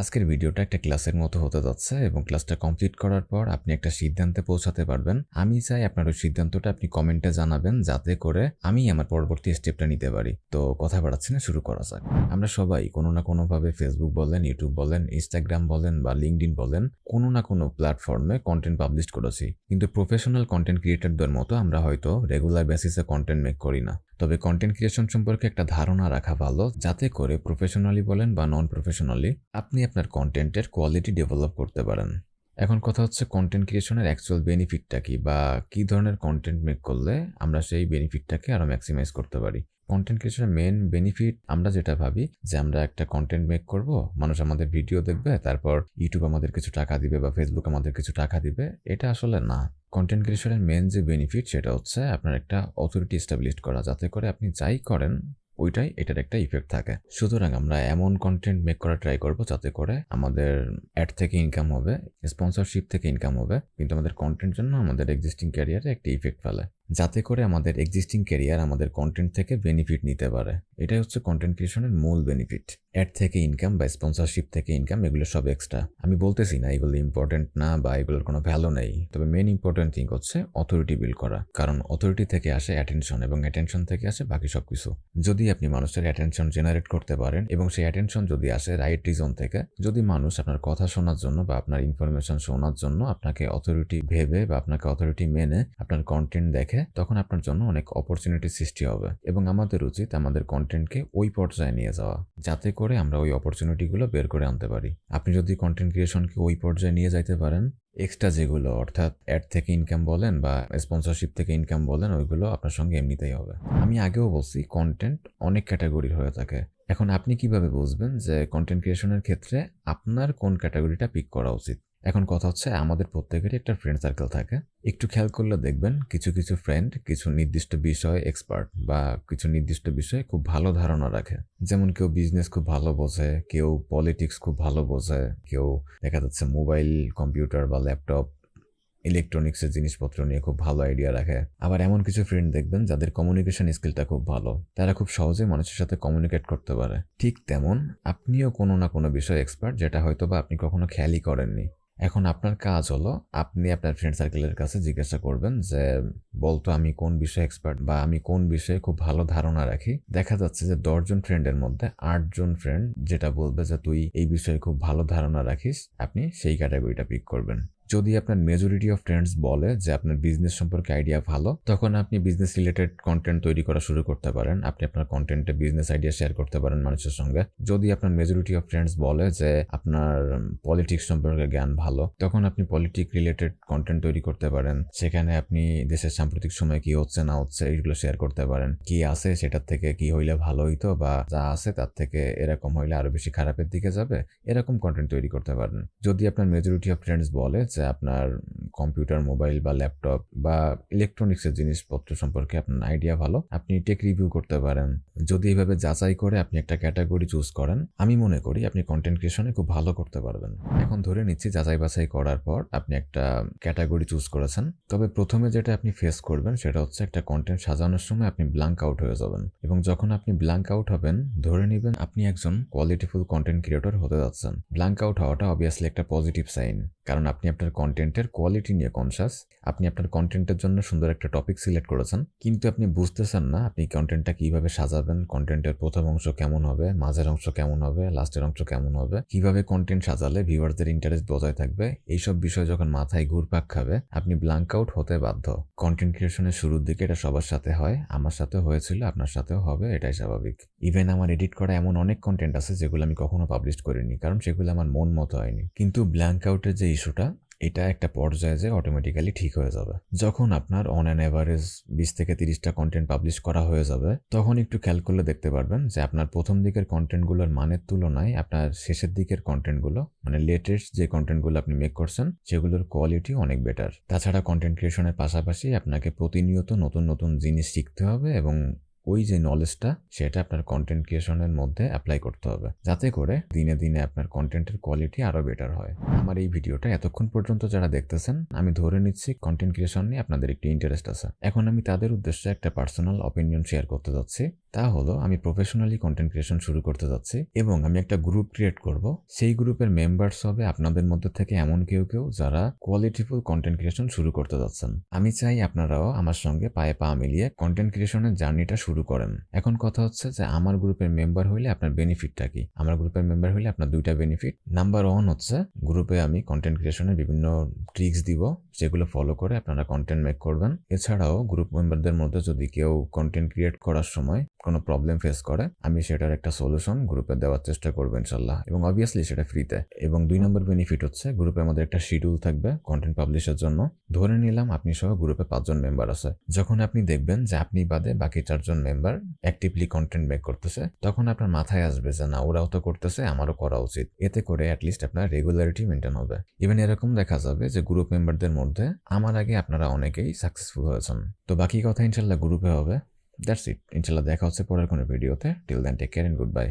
আজকের ভিডিওটা একটা ক্লাসের মতো হতে যাচ্ছে এবং ক্লাসটা কমপ্লিট করার পর আপনি একটা সিদ্ধান্তে পৌঁছাতে পারবেন। আমি চাই আপনার ওই সিদ্ধান্তটা আপনি কমেন্টে জানাবেন, যাতে করে আমি আমার পরবর্তী স্টেপটা নিতে পারি। তো কথা বাড়াচ্ছি না, শুরু করা যাক। আমরা সবাই কোনো না কোনোভাবে ফেসবুক বলেন, ইউটিউব বলেন, ইনস্টাগ্রাম বলেন বা লিঙ্কডইন বলেন, কোনো না কোনো প্ল্যাটফর্মে কন্টেন্ট পাবলিশ করেছি। কিন্তু প্রফেশনাল কন্টেন্ট ক্রিয়েটরদের মতো আমরা হয়তো রেগুলার বেসিসে কন্টেন্ট মেক করি না। তবে কন্টেন্ট ক্রিয়েশন সম্পর্কে একটা ধারণা রাখা ভালো, যাতে করে প্রফেশনালি বলেন বা নন প্রফেশনালি আপনি আপনার কন্টেন্টের কোয়ালিটি ডেভেলপ করতে পারেন। এখন কথা হচ্ছে কন্টেন্ট ক্রিয়েশনের অ্যাকচুয়াল বেনিফিটটা কি, বা কি ধরনের কন্টেন্ট মেক করলে আমরা সেই বেনিফিটটাকে আরো ম্যাক্সিমাইজ করতে পারি। কন্টেন্ট ক্রিয়েশনের মেন বেনিফিট আমরা যেটা ভাবি যে আমরা একটা কন্টেন্ট মেক করব, মানুষ আমাদের ভিডিও দেখবে, তারপর ইউটিউব আমাদের কিছু টাকা দিবে বা ফেসবুক আমাদের কিছু টাকা দিবে। এটা আসলে না। কন্টেন্ট ক্রিয়েশনের মেন যে বেনিফিট সেটা হচ্ছে আপনার একটা অথরিটি এস্টাবলিশ করা, যাতে করে আপনি যাই করেন ওইটাই এটার একটা ইফেক্ট থাকে। সুতরাং আমরা এমন কন্টেন্ট মেক করা ট্রাই করব যাতে করে আমাদের অ্যাড থেকে ইনকাম হবে, স্পন্সরশিপ থেকে ইনকাম হবে, কিন্তু আমাদের কন্টেন্ট জন্য আমাদের এক্সিস্টিং ক্যারিয়ারে একটা ইফেক্ট ফেলে, যাতে করে আমাদের এক্সিস্টিং ক্যারিয়ার আমাদের কন্টেন্ট থেকে বেনিফিট নিতে পারে। এটাই হচ্ছে কন্টেন্ট ক্রিয়েশনের মূল বেনিফিট। অ্যাড থেকে ইনকাম বা স্পন্সরশিপ থেকে ইনকাম এগুলো সব এক্সট্রা। আমি বলতেছি না এগুলো ইম্পর্টেন্ট না বা এগুলোর কোনো ভ্যালু নেই, তবে মেন ইম্পর্টেন্ট থিং হচ্ছে অথরিটি বিল্ড করা। কারণ অথরিটি থেকে আসে অ্যাটেনশন এবং অ্যাটেনশন থেকে আসে বাকি সবকিছু। যদি আপনি মানুষের অ্যাটেনশন জেনারেট করতে পারেন এবং সেই অ্যাটেনশন যদি আসে রাইট রিজন থেকে, যদি মানুষ আপনার কথা শোনার জন্য বা আপনার ইনফরমেশন শোনার জন্য আপনাকে অথরিটি ভেবে বা আপনাকে অথরিটি মেনে আপনার কন্টেন্ট দেখে, তখন আপনার জন্য অনেক অপরচুনিটি সৃষ্টি হবে। এবং আমাদের উচিত আমাদের কন্টেন্টকে ওই পর্যায়ে নিয়ে যাওয়া, যাতে করে আমরা ওই অপরচুনিটিগুলো বের করে আনতে পারি। আপনি যদি কন্টেন্ট ক্রিয়েশনকে ওই পর্যায়ে নিয়ে যাইতে পারেন, এক্সট্রা যেগুলো অর্থাৎ অ্যাড থেকে ইনকাম বলেন বা স্পন্সরশিপ থেকে ইনকাম বলেন, ওইগুলো আপনার সঙ্গে এমনিতেই হবে। আমি আগেও বলছি কন্টেন্ট অনেক ক্যাটাগরির হয়ে থাকে। এখন আপনি কিভাবে বুঝবেন যে কন্টেন্ট ক্রিয়েশনের ক্ষেত্রে আপনার কোন ক্যাটাগরিটা পিক করা উচিত? এখন কথা হচ্ছে আমাদের প্রত্যেকেরই একটা ফ্রেন্ড সার্কেল থাকে। একটু খেয়াল করলে দেখবেন কিছু কিছু ফ্রেন্ড কিছু নির্দিষ্ট বিষয়ে এক্সপার্ট বা কিছু নির্দিষ্ট বিষয়ে খুব ভালো ধারণা রাখে। যেমন কেউ বিজনেস খুব ভালো বোঝে, কেউ পলিটিক্স খুব ভালো বোঝে, কেউ দেখা যাচ্ছে মোবাইল, কম্পিউটার বা ল্যাপটপ, ইলেকট্রনিক্সের জিনিসপত্র নিয়ে খুব ভালো আইডিয়া রাখে। আবার এমন কিছু ফ্রেন্ড দেখবেন যাদের কমিউনিকেশন স্কিলটা খুব ভালো, তারা খুব সহজে মানুষের সাথে কমিউনিকেট করতে পারে। ঠিক তেমন আপনিও কোনো না কোনো বিষয়ে এক্সপার্ট, যেটা হয়তো বা আপনি কখনো খেয়ালই করেননি। এখন আপনার কাজ হলো আপনি আপনার ফ্রেন্ড সার্কেলের কাছে জিজ্ঞাসা করবেন যে বলতো আমি কোন বিষয়ে এক্সপার্ট বা আমি কোন বিষয়ে খুব ভালো ধারণা রাখি। দেখা যাচ্ছে যে 10জন ফ্রেন্ডের মধ্যে 8জন ফ্রেন্ড যেটা বলবে যে তুই এই বিষয়ে খুব ভালো ধারণা রাখিস, আপনি সেই ক্যাটাগরিটা পিক করবেন। যদি আপনার মেজরিটি অফ ফ্রেন্ডস বলে যে আপনার বিজনেস সম্পর্কে আইডিয়া ভালো, তখন আপনি বিজনেস রিলেটেড কন্টেন্ট তৈরি করা শুরু করতে পারেন। আপনি আপনার কন্টেন্টে বিজনেস আইডিয়া শেয়ার করতে পারেন মানুষের সঙ্গে। যদি আপনার মেজরিটি অফ ফ্রেন্ডস বলে যে আপনার পলিটিক্স সম্পর্কে জ্ঞান ভালো, তখন আপনি পলিটিক রিলেটেড কন্টেন্ট তৈরি করতে পারেন। সেখানে আপনি দেশের সাম্প্রতিক সময় কি হচ্ছে না হচ্ছে এইগুলো শেয়ার করতে পারেন। কি আছে সেটার থেকে কি হইলে ভালো হইতো, বা যা আছে তার থেকে এরকম হইলে আরো বেশি খারাপের দিকে যাবে, এরকম কন্টেন্ট তৈরি করতে পারেন। যদি আপনার মেজরিটি অফ ফ্রেন্ডস বলে যে আপনার কম্পিউটার, মোবাইল বা ল্যাপটপ বা ইলেকট্রনিক্সের জিনিসপত্র সম্পর্কে আপনার আইডিয়া ভালো, আপনি টেক রিভিউ করতে পারেন। যদি এইভাবে যাচাই করে আপনি একটা ক্যাটাগরি চুজ করেন, আমি মনে করি আপনি কন্টেন্ট ক্রিয়েশনে খুব ভালো করতে পারবেন। এখন ধরে নিচ্ছি যাচাই বাছাই করার পর আপনি একটা ক্যাটাগরি চুজ করেছেন, তবে প্রথমে যেটা আপনি ফেস করবেন সেটা হচ্ছে একটা কন্টেন্ট সাজানোর সময় আপনি ব্ল্যাঙ্ক আউট হয়ে যাবেন। এবং যখন আপনি ব্ল্যাঙ্ক আউট হবেন, ধরে নেবেন আপনি একজন কোয়ালিটিফুল কন্টেন্ট ক্রিয়েটর হতে যাচ্ছেন। ব্ল্যাঙ্ক আউট হওয়াটা অবভিয়াসলি একটা পজিটিভ সাইন, কারণ আপনি আপনার কন্টেন্টের কোয়ালিটি নিয়ে কনসাস। আপনি আপনার কন্টেন্টের জন্য সুন্দর একটা টপিক সিলেক্ট করেছেন, কিন্তু আপনি বুঝতেছেন না আপনি কন্টেন্টটা কিভাবে সাজাবেন, কন্টেন্টের প্রথম অংশ কেমন হবে, মাঝের অংশ কেমন হবে, লাস্টের অংশ কেমন হবে, কিভাবে কন্টেন্ট সাজালে ভিউয়ারদের ইন্টারেস্ট বজায় থাকবে। এইসব বিষয় যখন মাথায় ঘুরপাক খাবে, আপনি ব্ল্যাঙ্ক আউট হতে বাধ্য। কন্টেন্ট ক্রিয়েশনের শুরুর দিকে এটা সবার সাথে হয়, আমার সাথে হয়েছিল, আপনার সাথেও হবে, এটাই স্বাভাবিক। ইভেন আমার এডিট করা এমন অনেক কন্টেন্ট আছে যেগুলো আমি কখনো পাবলিশ করিনি, কারণ সেগুলো আমার মন মতো হয়নি। কিন্তু ব্ল্যাঙ্ক আউটের যে ইস্যুটা, এটা একটা পর্যায়ে যে অটোমেটিক্যালি ঠিক হয়ে যাবে। যখন আপনার অন অ্যান এভারেজ 20 থেকে 30টা কন্টেন্ট পাবলিশ করা হয়ে যাবে, তখন একটু খেয়াল করলে দেখতে পারবেন যে আপনার প্রথম দিকের কন্টেন্টগুলোর মানের তুলনায় আপনার শেষের দিকের কন্টেন্টগুলো, মানে লেটেস্ট যে কন্টেন্টগুলো আপনি মেক করছেন, সেগুলোর কোয়ালিটি অনেক বেটার। তাছাড়া কন্টেন্ট ক্রিয়েশনের পাশাপাশি আপনাকে প্রতিনিয়ত নতুন নতুন জিনিস শিখতে হবে এবং ওই যে নলেজটা সেটা আপনার কন্টেন্ট ক্রিয়েশনের মধ্যে অ্যাপ্লাই করতে হবে, যাতে করে দিনে দিনে আপনার কন্টেন্টের কোয়ালিটি আরো বেটার হয়। আমার এই ভিডিওটা এতক্ষণ পর্যন্ত যারা দেখতেছেন, আমি ধরে নিচ্ছি কন্টেন্ট ক্রিয়েশন নিয়ে আপনাদের একটু ইন্টারেস্ট আছে। এখন আমি তাদের উদ্দেশ্যে একটা পার্সোনাল অপিনিয়ন শেয়ার করতে যাচ্ছি। তা হলো, আমি প্রফেশনালি কন্টেন্ট ক্রিয়েশন শুরু করতে যাচ্ছি এবং আমি একটা গ্রুপ ক্রিয়েট করব। সেই গ্রুপের মেম্বার্স হবে আপনাদের মধ্যে থেকে এমন কেউ যারা কোয়ালিটিফুল কন্টেন্ট ক্রিয়েশন শুরু করতে যাচ্ছেন। আমি চাই আপনারাও আমার সঙ্গে পায়ে পা মিলিয়ে কন্টেন্ট ক্রিয়েশনের জার্নিটা শুরু করেন। এখন কথা হচ্ছে যে আমার গ্রুপের মেম্বার হইলে আপনার বেনিফিটটা কি? আমার গ্রুপের মেম্বার হইলে আপনার দুইটা বেনিফিট। নাম্বার 1 হচ্ছে, গ্রুপে আমি কন্টেন্ট ক্রিয়েশনের বিভিন্ন ট্রিক্স দিব, যেগুলো ফলো করে আপনারা কন্টেন্ট মেক করবেন। এছাড়াও গ্রুপ মেম্বারদের মধ্যে যদি কেউ কন্টেন্ট ক্রিয়েট করার সময় কোনো প্রবলেম ফেস করে, আমি সেটার একটা সলিউশন গ্রুপে দেওয়ার চেষ্টা করবো ইনশাল্লাহ, এবং অবভিয়াসলি সেটা ফ্রিতে। এবং 2 নম্বর বেনিফিট হচ্ছে, গ্রুপে আমাদের একটা শিডিউল থাকবে কন্টেন্ট পাবলিশের জন্য। ধরে নিলাম আপনি সহ গ্রুপে 5 জন মেম্বার আছে। যখন আপনি দেখবেন যে আপনি বাদে বাকি 4 জন মেম্বার অ্যাক্টিভলি কন্টেন্ট মেক করতেছে, তখন আপনার মাথায় আসবে যে না, ওরাও তো করতেছে, আমারও করা উচিত। এতে করে অ্যাটলিস্ট আপনার রেগুলারিটি মেনটেন হবে। ইভেন এরকম দেখা যাবে যে গ্রুপ মেম্বারদের মধ্যে আমার আগে আপনারা অনেকেই সাকসেসফুল হয়েছেন। তো বাকি কথা ইনশাল্লাহ গ্রুপে হবে। That's it. ইনশাল্লাহ দেখা হচ্ছে পরের কোনো ভিডিওতে। Till then take care and good by.